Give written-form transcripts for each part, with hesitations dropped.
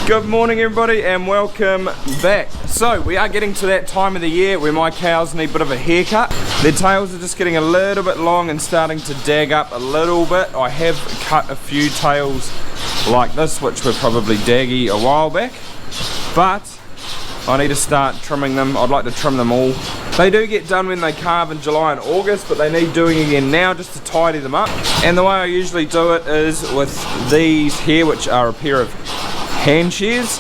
Good morning everybody and welcome back. So we are getting to that time of the year where my cows need a bit of a haircut. Their tails are just getting a little bit long and starting to dag up a little bit. I have cut a few tails like this which were probably daggy a while back, but I need to start trimming them. I'd like to trim them all. They do get done when they calve in July and August, but they need doing again now just to tidy them up. And the way I usually do it is with these here, which are a pair of hand shears.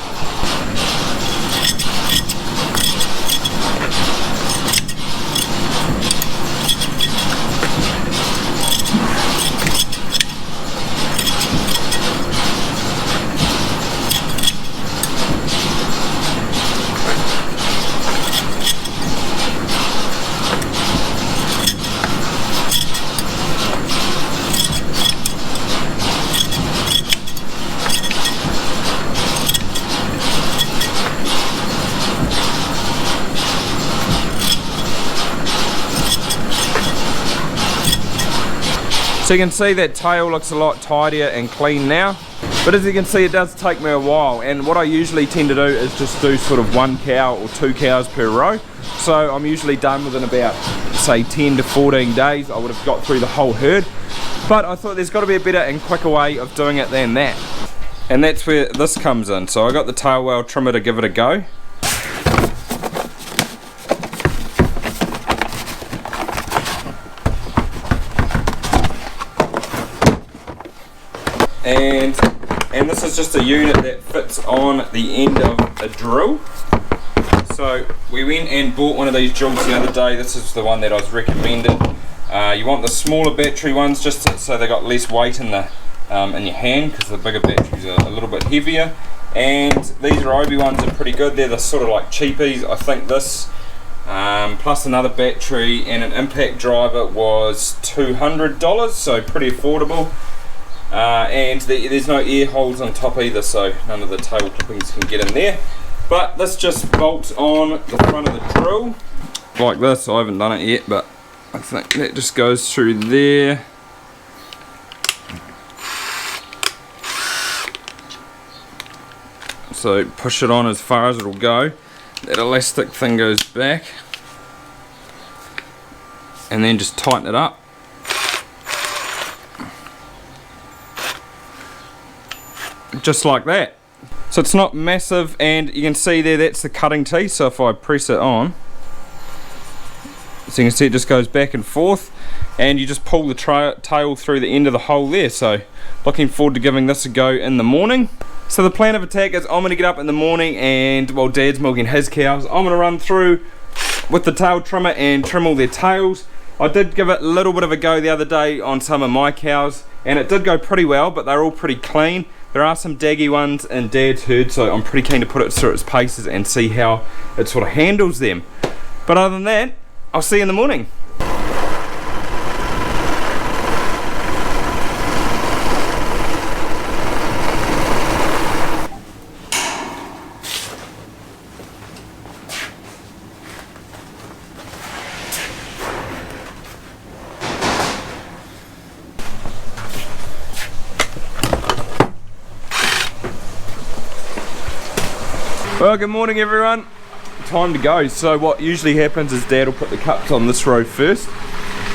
So you can see that tail looks a lot tidier and clean now, but as you can see it does take me a while, and what I usually tend to do is just do sort of one cow or two cows per row. So I'm usually done within about say 10 to 14 days. I would have got through the whole herd, but I thought there's got to be a better and quicker way of doing it than that, and that's where this comes in. So I got the Tailwell trimmer to give it a go. And this is just a unit that fits on the end of a drill. So we went and bought one of these drills the other day. This is the one that I was recommended. You want the smaller battery ones just so they got less weight in your hand, because the bigger batteries are a little bit heavier. And these Ryobi ones are pretty good. They're the sort of like cheapies. I think this plus another battery and an impact driver was $200, so pretty affordable. And there's no air holes on top either, so none of the tail clippings can get in there. But this just bolts on the front of the drill like this. I haven't done it yet, but I think that just goes through there. So push it on as far as it'll go. That elastic thing goes back, and then just tighten it up. Just like that. So it's not massive, and you can see there that's the cutting teeth. So if I press it on, so you can see it just goes back and forth, and you just pull the tail through the end of the hole there. So looking forward to giving this a go in the morning. So the plan of attack is I'm going to get up in the morning, and while Dad's milking his cows, I'm going to run through with the tail trimmer and trim all their tails. I did give it a little bit of a go the other day on some of my cows, and it did go pretty well, but they're all pretty clean. There are some daggy ones in Dad's herd, so I'm pretty keen to put it through its paces and see how it sort of handles them. But other than that, I'll see you in the morning. Well, good morning everyone. Time to go. So what usually happens is Dad will put the cups on this row first.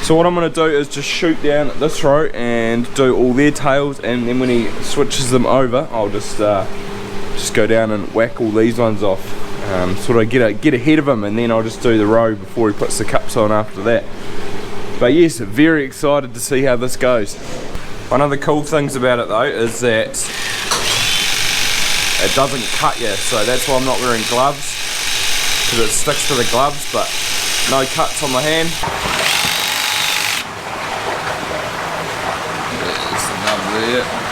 So what I'm going to do is just shoot down at this row and do all their tails, and then when he switches them over, I'll just go down and whack all these ones off. Sort of get ahead of him, and then I'll just do the row before he puts the cups on after that. But yes, very excited to see how this goes. One of the cool things about it though is that it doesn't cut you, so that's why I'm not wearing gloves, because it sticks to the gloves, but no cuts on the hand. There's the nub there.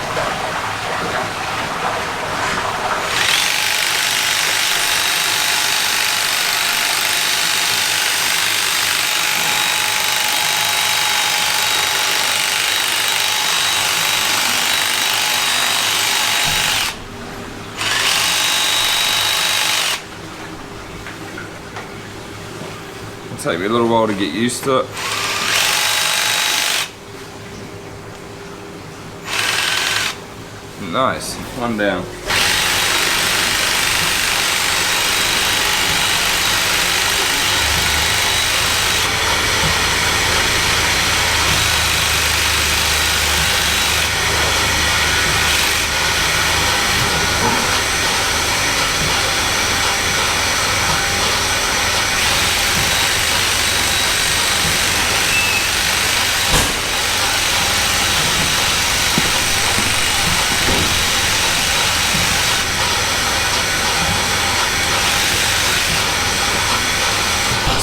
Take me a little while to get used to it. Nice, one down.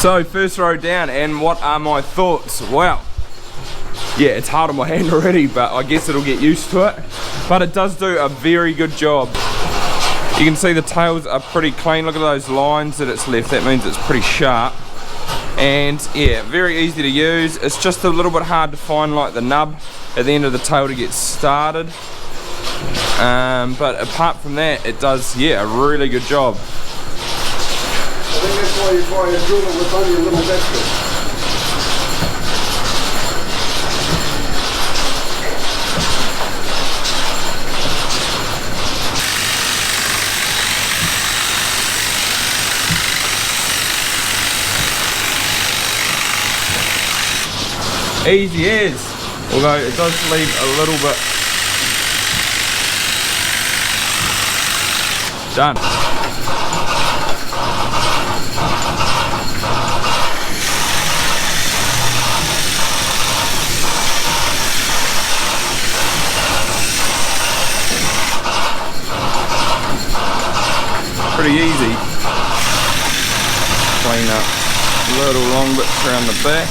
So first row down, and what are my thoughts? Wow. Yeah, it's hard on my hand already, but I guess it'll get used to it. But it does do a very good job. You can see the tails are pretty clean. Look at those lines that it's left. That means it's pretty sharp. And yeah, very easy to use. It's just a little bit hard to find like the nub at the end of the tail to get started. But apart from that, it does, yeah, a really good job. I think that's why you buy a driller with only a little battery. Easy as, although it does leave a little bit. Done. Pretty easy. Clean up little long bits around the back.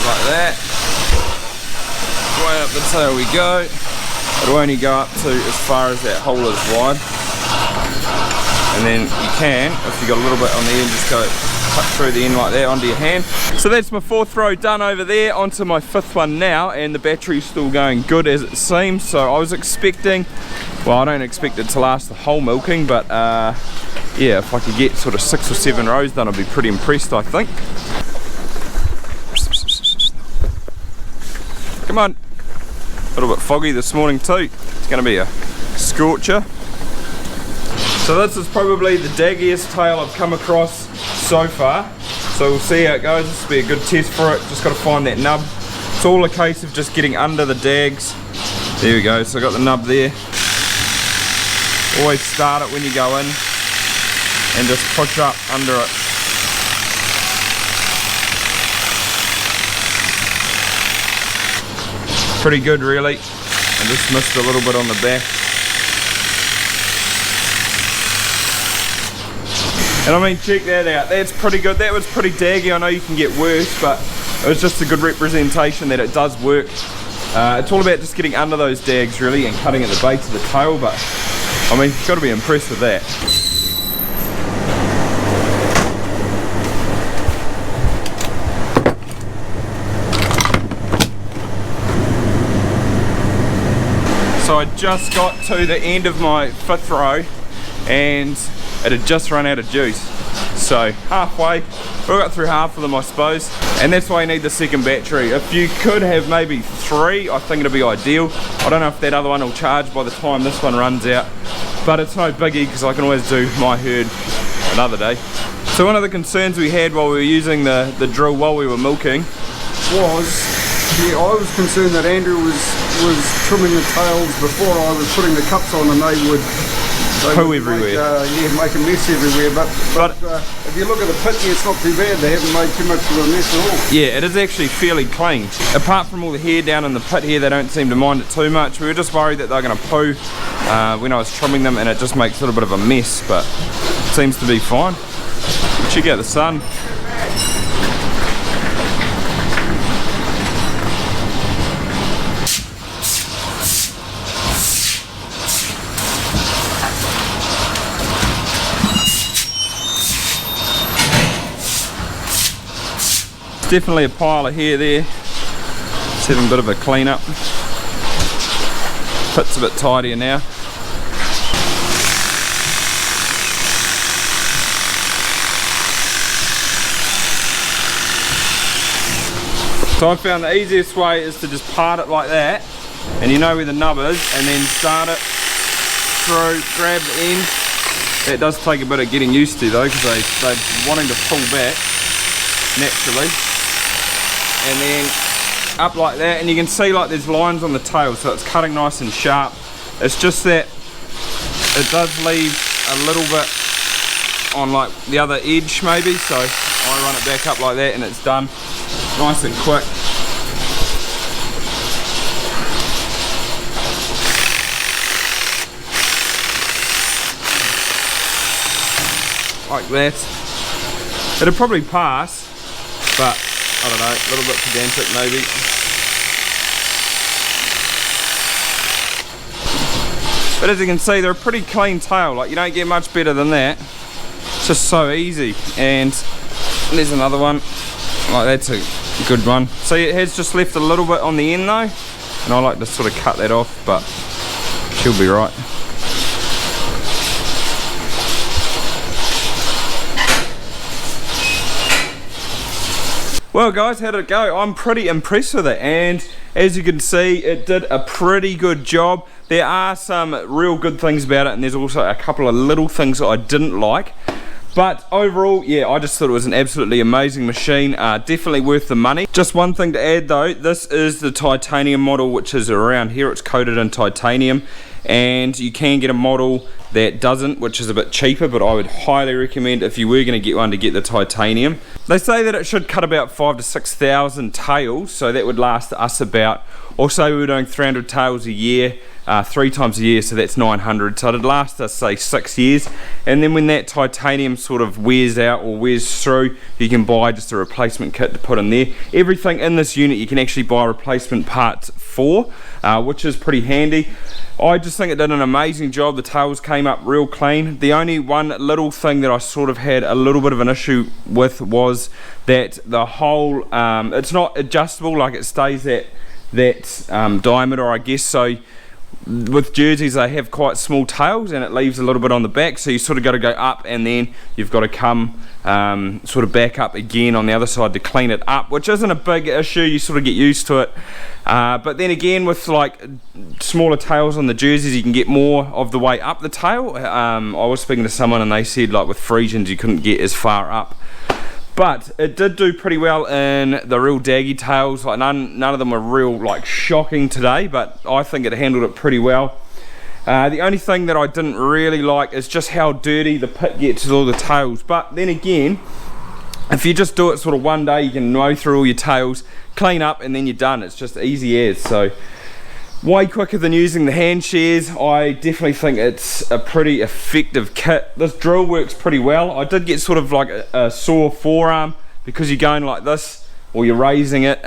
Like that. Way up the tail we go. It'll only go up to as far as that hole is wide. And then you can, if you've got a little bit on the end, just go cut through the end like that onto your hand. So that's my fourth row done over there. Onto my fifth one now, and the battery's still going good as it seems. So I was expecting, well, I don't expect it to last the whole milking, but yeah, if I could get sort of 6 or 7 rows done, I'd be pretty impressed, I think. Come on. A little bit foggy this morning too. It's going to be a scorcher. So this is probably the daggiest tail I've come across so far. So we'll see how it goes. This will be a good test for it. Just got to find that nub. It's all a case of just getting under the dags. There we go. So I got the nub there. Always start it when you go in and just push up under it. Pretty good really. I just missed a little bit on the back. And I mean, check that out. That's pretty good. That was pretty daggy. I know you can get worse, but it was just a good representation that it does work. It's all about just getting under those dags really and cutting at the base of the tail, but I mean, you've got to be impressed with that. So I just got to the end of my fifth row and it had just run out of juice. So halfway, we got through half of them I suppose, and that's why you need the second battery. If you could have maybe 3, I think it'd be ideal. I don't know if that other one will charge by the time this one runs out, but it's no biggie because I can always do my herd another day. So one of the concerns we had while we were using the drill while we were milking was, yeah, I was concerned that Andrew was trimming the tails before I was putting the cups on, and they would poo everywhere. Yeah, make a mess everywhere. But if you look at the pit here, it's not too bad. They haven't made too much of a mess at all. Yeah, it is actually fairly clean. Apart from all the hair down in the pit here, they don't seem to mind it too much. We were just worried that they're going to poo when I was trimming them, and it just makes a little bit of a mess, but it seems to be fine. Check out the sun. Definitely a pile of hair there. It's having a bit of a clean up. Pit's a bit tidier now. So I found the easiest way is to just part it like that, and you know where the nub is, and then start it through, grab the end. That does take a bit of getting used to though, because they're wanting to pull back naturally. And then up like that, and you can see like there's lines on the tail, so it's cutting nice and sharp. It's just that it does leave a little bit on like the other edge maybe, so I run it back up like that and it's done. Nice and quick. Like that. It'll probably pass, but I don't know, a little bit pedantic maybe. But as you can see, they're a pretty clean tail, like you don't get much better than that. It's just so easy. And there's another one, like that's a good one. See, it has just left a little bit on the end though, and I like to sort of cut that off, but she'll be right. Well guys, how did it go? I'm pretty impressed with it, and as you can see, it did a pretty good job. There are some real good things about it, and there's also a couple of little things that I didn't like. But overall, yeah, I just thought it was an absolutely amazing machine, definitely worth the money. Just one thing to add though, this is the titanium model, which is around here. It's coated in titanium, and you can get a model that doesn't, which is a bit cheaper, but I would highly recommend if you were going to get one to get the titanium. They say that it should cut about 5,000 to 6,000 tails, so that would last us about, or say we were doing 300 tails a year, 3 times a year, so that's 900, so it'd last us say 6 years. And then when that titanium sort of wears out or wears through, you can buy just a replacement kit to put in there. Everything in this unit you can actually buy replacement parts for, which is pretty handy. I just think it did an amazing job. The tails came up real clean. The only one little thing that I sort of had a little bit of an issue with was that the whole, it's not adjustable, like it stays at that diameter, I guess. So with jerseys, they have quite small tails and it leaves a little bit on the back, so you sort of got to go up and then you've got to come sort of back up again on the other side to clean it up, which isn't a big issue. You sort of get used to it, but then again, with like smaller tails on the jerseys, you can get more of the way up the tail. I was speaking to someone and they said like with Frisians you couldn't get as far up. But it did do pretty well in the real daggy tails. Like none of them were real like shocking today, but I think it handled it pretty well. The only thing that I didn't really like is just how dirty the pit gets with all the tails. But then again, if you just do it sort of one day, you can mow through all your tails, clean up, and then you're done. It's just easy as. So way quicker than using the hand shears. I definitely think it's a pretty effective kit. This drill works pretty well. I did get sort of like a sore forearm because you're going like this, or you're raising it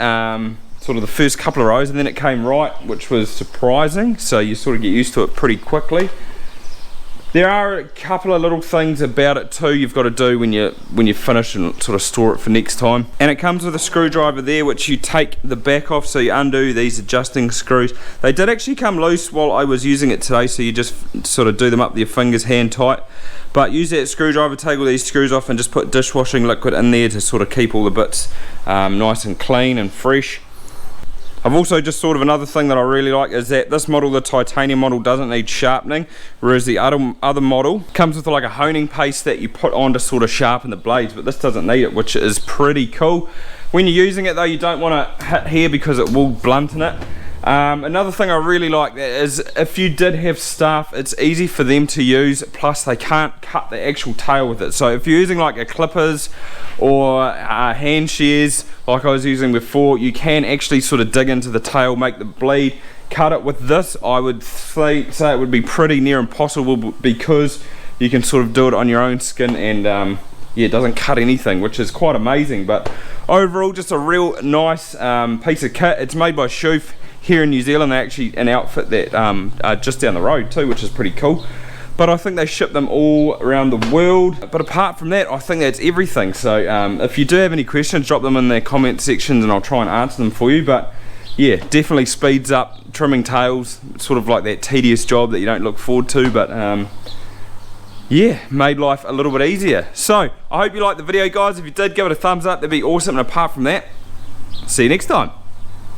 sort of the first couple of rows, and then it came right, which was surprising. So you sort of get used to it pretty quickly. There are a couple of little things about it too you've got to do when you finish and sort of store it for next time. And it comes with a screwdriver there, which you take the back off, so you undo these adjusting screws. They did actually come loose while I was using it today, so you just sort of do them up with your fingers hand tight. But use that screwdriver, take all these screws off and just put dishwashing liquid in there to sort of keep all the bits nice and clean and fresh. I've also just sort of another thing that I really like is that this model, the titanium model, doesn't need sharpening, whereas the other model comes with like a honing paste that you put on to sort of sharpen the blades, but this doesn't need it, which is pretty cool. When you're using it though, you don't want to hit here because it will blunten it. Another thing I really like is if you did have staff, it's easy for them to use, plus they can't cut the actual tail with it. So if you're using like a clippers or hand shears like I was using before, you can actually sort of dig into the tail, make the bleed. Cut it with this, I would say it would be pretty near impossible, because you can sort of do it on your own skin, and yeah, it doesn't cut anything, which is quite amazing. But overall, just a real nice piece of kit. It's made by Shoof here in New Zealand. They actually an outfit that just down the road too, which is pretty cool. But I think they ship them all around the world. But apart from that, I think that's everything. So if you do have any questions, drop them in the comment sections and I'll try and answer them for you. But yeah, definitely speeds up trimming tails. It's sort of like that tedious job that you don't look forward to, but yeah, made life a little bit easier. So I hope you liked the video, guys. If you did, give it a thumbs up, that'd be awesome. And apart from that, see you next time.